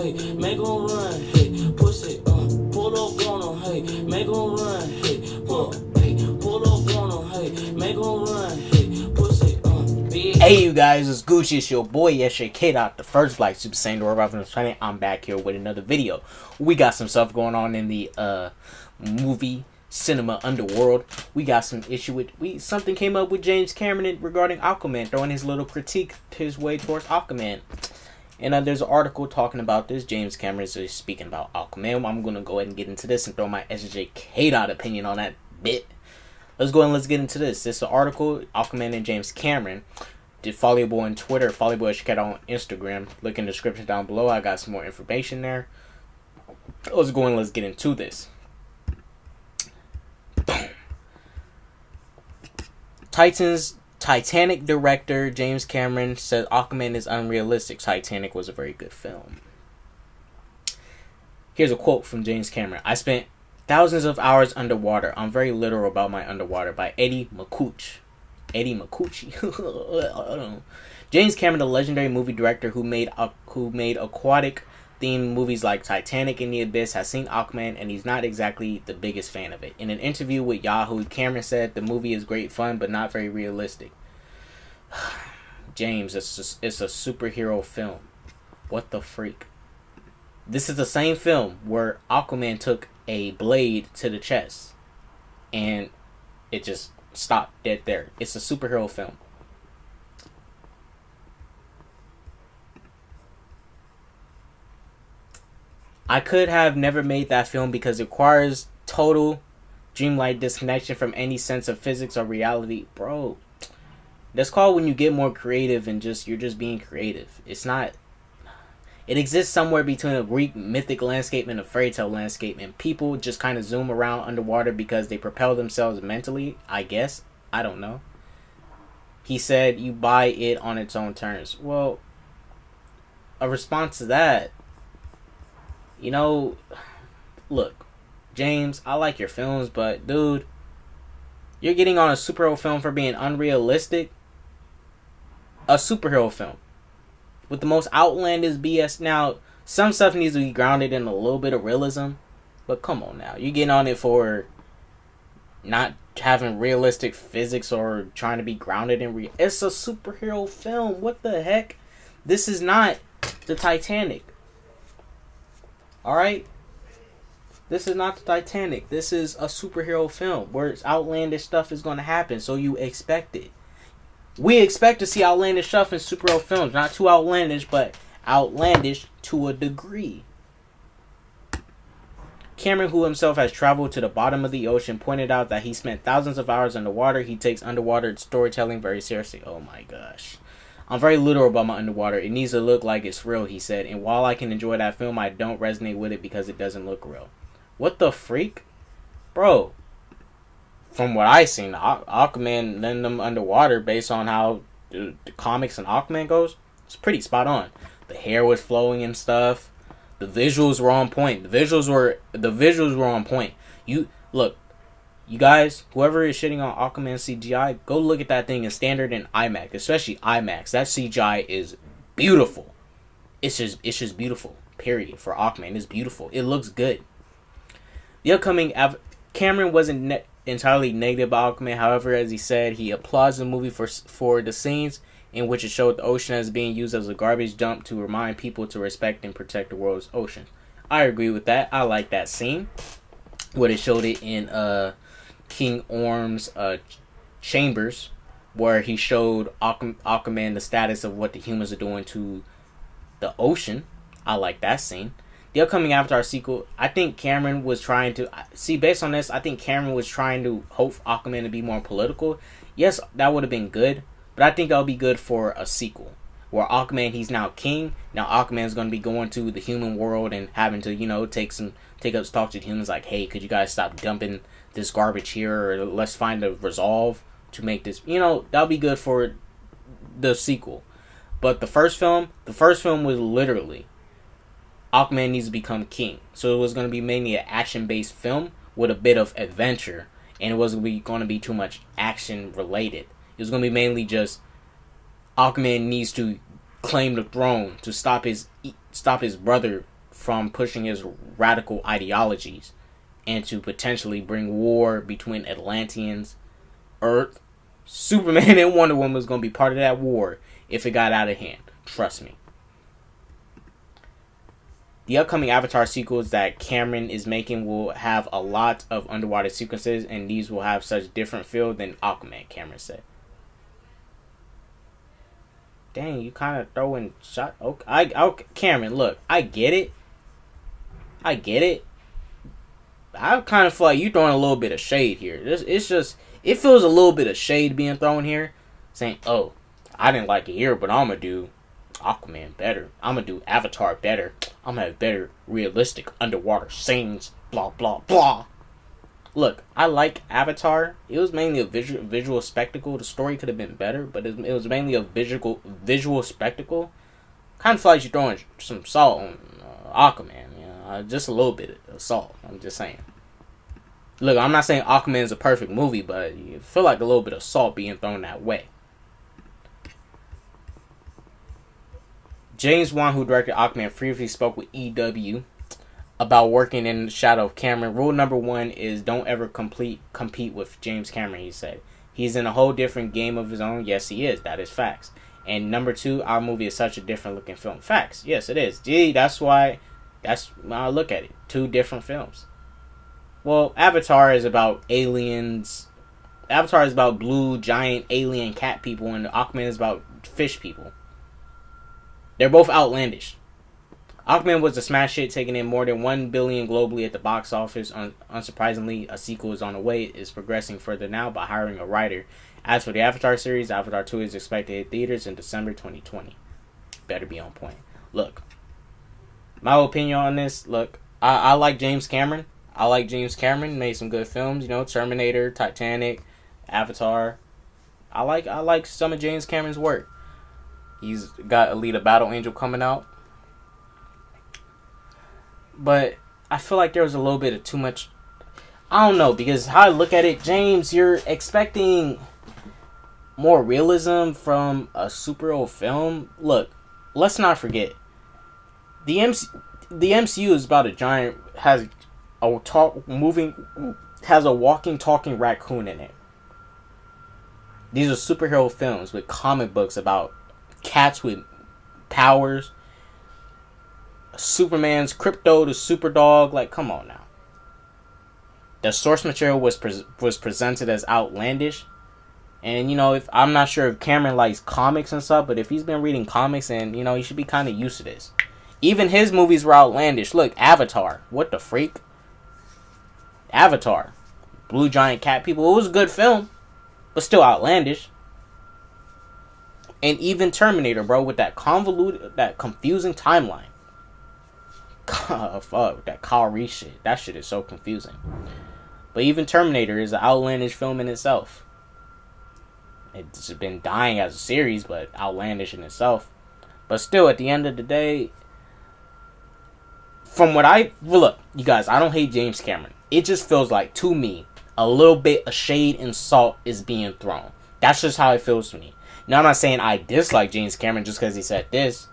hey, make 'em run, hey, push it, pull up on 'em, hey, make 'em run, hey, pull up on 'em, hey, make 'em run, hey, push it, big. Hey, you guys, it's Gucci, it's your boy, SJK, the first Black Super Saiyan to arrive on the planet. I'm back here with another video. We got some stuff going on in the, movie cinema underworld. We got some issue with something came up with James Cameron regarding Aquaman, throwing his little critique his way towards Aquaman. And there's an article talking about this. James Cameron is speaking about Aquaman. I'm gonna go ahead and get into this and throw my SJK opinion on that bit. Let's go and let's get into this. This is an article, Aquaman and James Cameron. Did follow your boy on Twitter, follow your boy SJK on Instagram. Look in the description down below. I got some more information there. Let's go and let's get into this. Titanic director James Cameron said Aquaman is unrealistic. Titanic was a very good film. Here's a quote from James Cameron. I spent thousands of hours underwater. I'm very literal about my underwater. By Eddie Makuch. James Cameron, the legendary movie director who made aquatic themed movies like Titanic and The Abyss, has seen Aquaman and he's not exactly the biggest fan of it. In an interview with Yahoo, Cameron said the movie is great fun but not very realistic. James, it's a superhero film. What the freak? This is the same film where Aquaman took a blade to the chest and it just stopped dead there. It's a superhero film. I could have never made that film because it requires total dreamlike disconnection from any sense of physics or reality. Bro, that's called when you get more creative and you're just being creative. It's not... It exists somewhere between a Greek mythic landscape and a fairy tale landscape, and people just kind of zoom around underwater because they propel themselves mentally, I guess. I don't know. He said you buy it on its own terms. Well, a response to that... You know, look, James, I like your films, but dude, you're getting on a superhero film for being unrealistic. A superhero film with the most outlandish BS. Now, some stuff needs to be grounded in a little bit of realism, but come on now, you're getting on it for not having realistic physics or trying to be grounded in it's a superhero film. What the heck? This is not the Titanic. Alright? This is not the Titanic. This is a superhero film where it's outlandish stuff is going to happen, so you expect it. We expect to see outlandish stuff in superhero films. Not too outlandish, but outlandish to a degree. Cameron, who himself has traveled to the bottom of the ocean, pointed out that he spent thousands of hours underwater. He takes underwater storytelling very seriously. Oh my gosh. I'm very literal about my underwater. It needs to look like it's real, he said. And while I can enjoy that film, I don't resonate with it because it doesn't look real. What the freak? Bro, from what I seen, Aquaman letting them underwater based on how the comics and Aquaman goes, it's pretty spot on. The hair was flowing and stuff. The visuals were on point. The visuals were on point. You guys, whoever is shitting on Aquaman CGI, go look at that thing in standard and IMAX, especially IMAX. That CGI is beautiful. It's just beautiful. Period. For Aquaman, it's beautiful. It looks good. The upcoming Cameron wasn't entirely negative about Aquaman. However, as he said, he applauds the movie for the scenes in which it showed the ocean as being used as a garbage dump to remind people to respect and protect the world's ocean. I agree with that. I like that scene. What it showed it in King Orm's chambers, where he showed Aquaman the status of what the humans are doing to the ocean. I like that scene. The upcoming Avatar sequel, I think Cameron was trying to... See, based on this, I think Cameron was trying to hope Aquaman to be more political. Yes, that would have been good, but I think that would be good for a sequel. Where Aquaman, he's now king. Now Aquaman's going to be going to the human world and having to, talk to the humans like, hey, could you guys stop dumping this garbage here, or let's find a resolve to make this, that'll be good for the sequel. But the first film was literally Aquaman needs to become king. So it was going to be mainly an action-based film with a bit of adventure, and it wasn't going to be too much action related. It was going to be mainly just Aquaman needs to claim the throne to stop his brother from pushing his radical ideologies and to potentially bring war between Atlanteans, Earth. Superman and Wonder Woman was going to be part of that war if it got out of hand. Trust me. The upcoming Avatar sequels that Cameron is making will have a lot of underwater sequences, and these will have such different feel than Aquaman, Cameron said. Dang, you kind of throwing shot. Okay, Cameron, look, I get it. I kind of feel like you're throwing a little bit of shade here. It feels a little bit of shade being thrown here, saying, "Oh, I didn't like it here, but I'm gonna do Aquaman better. I'm gonna do Avatar better. I'm gonna have better realistic underwater scenes. Blah blah blah." Look, I like Avatar. It was mainly a visual spectacle. The story could have been better, but it was mainly a visual spectacle. Kind of feel like you're throwing some salt on Aquaman. Just a little bit of salt. I'm just saying. Look, I'm not saying Aquaman is a perfect movie, but you feel like a little bit of salt being thrown that way. James Wan, who directed Aquaman, briefly spoke with EW about working in the shadow of Cameron. Rule number 1 is don't ever compete with James Cameron, he said. He's in a whole different game of his own. Yes, he is. That is facts. And number 2, our movie is such a different looking film. Facts. Yes, it is. Gee, that's why I look at it. 2 different films. Well, Avatar is about aliens. Avatar is about blue, giant, alien cat people, and Aquaman is about fish people. They're both outlandish. Aquaman was a smash hit, taking in more than $1 billion globally at the box office. Unsurprisingly, a sequel is on the way. It is progressing further now by hiring a writer. As for the Avatar series, Avatar 2 is expected to hit theaters in December 2020. Better be on point. Look, my opinion on this, I like James Cameron. Made some good films, Terminator, Titanic, Avatar. I like some of James Cameron's work. He's got Alita Battle Angel coming out. But I feel like there was a little bit of too much. I don't know, because how I look at it, James, you're expecting more realism from a superhero film. Look, let's not forget, the MCU is about a giant, has a walking, talking raccoon in it. These are superhero films with comic books about cats with powers. Superman's crypto to Superdog. Like, come on now. The source material was presented as outlandish. And, if I'm not sure if Cameron likes comics and stuff, but if he's been reading comics, and, he should be kind of used to this. Even his movies were outlandish. Look, Avatar. What the freak? Avatar. Blue giant cat people. It was a good film, but still outlandish. And even Terminator, bro, with that confusing timeline. Fuck, that Kyle Reese shit. That shit is so confusing. But even Terminator is an outlandish film in itself. It's been dying as a series, but outlandish in itself. But still, at the end of the day, look, you guys, I don't hate James Cameron. It just feels like, to me, a little bit of shade and salt is being thrown. That's just how it feels to me. Now, I'm not saying I dislike James Cameron just because he said this.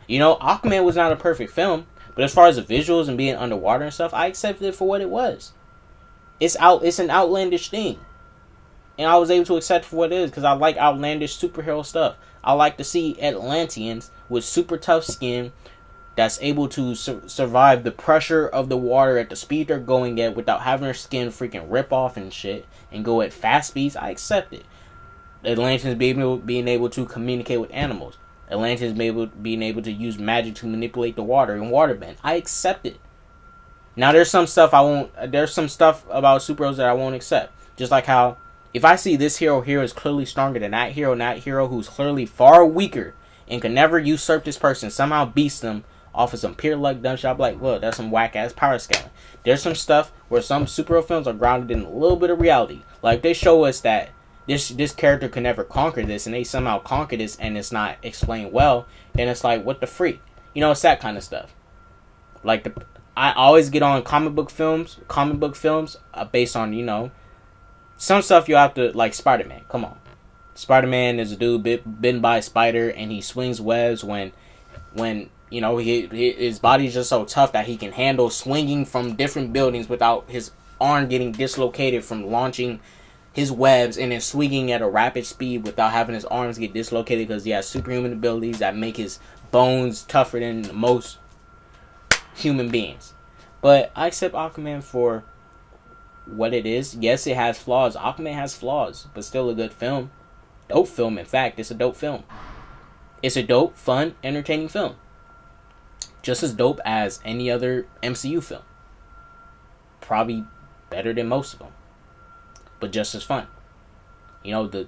Aquaman was not a perfect film. But as far as the visuals and being underwater and stuff, I accepted it for what it was. It's an outlandish thing. And I was able to accept it for what it is because I like outlandish superhero stuff. I like to see Atlanteans with super tough skin that's able to survive the pressure of the water at the speed they're going at without having their skin freaking rip off and shit and go at fast speeds. I accept it. Atlanteans being able to communicate with animals. Atlanteans being able to use magic to manipulate the water and waterbend. I accept it. Now there's some stuff about superheroes that I won't accept. Just like how if I see this hero here is clearly stronger than that hero who's clearly far weaker and can never usurp this person, somehow beats them off of some pure luck dumb shit, I'll be like, well, that's some whack ass power scaling. There's some stuff where some superhero films are grounded in a little bit of reality. Like they show us that this character can never conquer this, and they somehow conquer this, and it's not explained well, then it's like, what the freak? It's that kind of stuff. Like, I always get on comic book films based on, some stuff you have to, like Spider-Man. Come on. Spider-Man is a dude bitten by a spider, and he swings webs when You know, his body's just so tough that he can handle swinging from different buildings without his arm getting dislocated from launching his webs and then swinging at a rapid speed without having his arms get dislocated because he has superhuman abilities that make his bones tougher than most human beings. But I accept Aquaman for what it is. Yes, it has flaws. Aquaman has flaws, but still a good film. Dope film, in fact. It's a dope film. It's a dope, fun, entertaining film. Just as dope as any other MCU film. Probably better than most of them. But just as fun. You know, the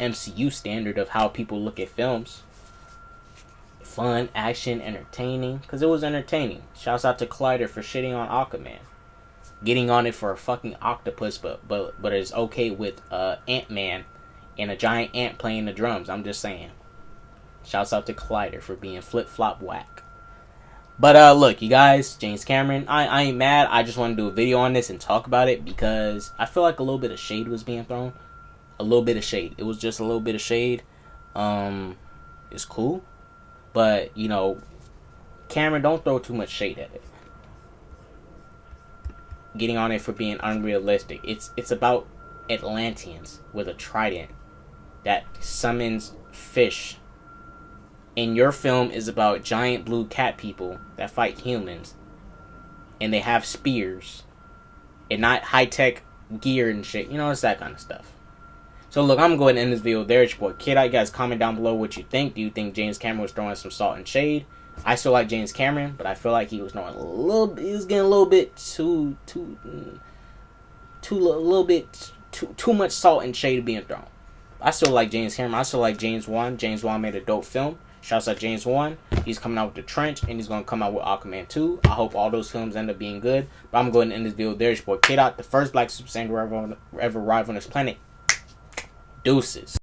MCU standard of how people look at films. Fun, action, entertaining. Because it was entertaining. Shouts out to Collider for shitting on Aquaman. Getting on it for a fucking octopus, but it's okay with Ant-Man and a giant ant playing the drums. I'm just saying. Shouts out to Collider for being flip-flop whack. But look, you guys, James Cameron, I ain't mad. I just want to do a video on this and talk about it because I feel like a little bit of shade was being thrown. A little bit of shade. It was just a little bit of shade. It's cool. But, you know, Cameron, don't throw too much shade at it. Getting on it for being unrealistic. It's about Atlanteans with a trident that summons fish. And your film is about giant blue cat people that fight humans. And they have spears. And not high-tech gear and shit. You know, it's that kind of stuff. So look, I'm going to end this video there. It's your boy Kid. You guys comment down below what you think. Do you think James Cameron was throwing some salt and shade? I still like James Cameron, but I feel like he was throwing a little bit. He was getting a little bit too much salt and shade being thrown. I still like James Cameron. I still like James Wan. James Wan made a dope film. Shouts out James Wan. He's coming out with The Trench, and he's going to come out with Aquaman 2. I hope all those films end up being good. But I'm going to end this video there. It's your boy K-Dot, the first black Super Saiyan to ever arrive on this planet. Deuces.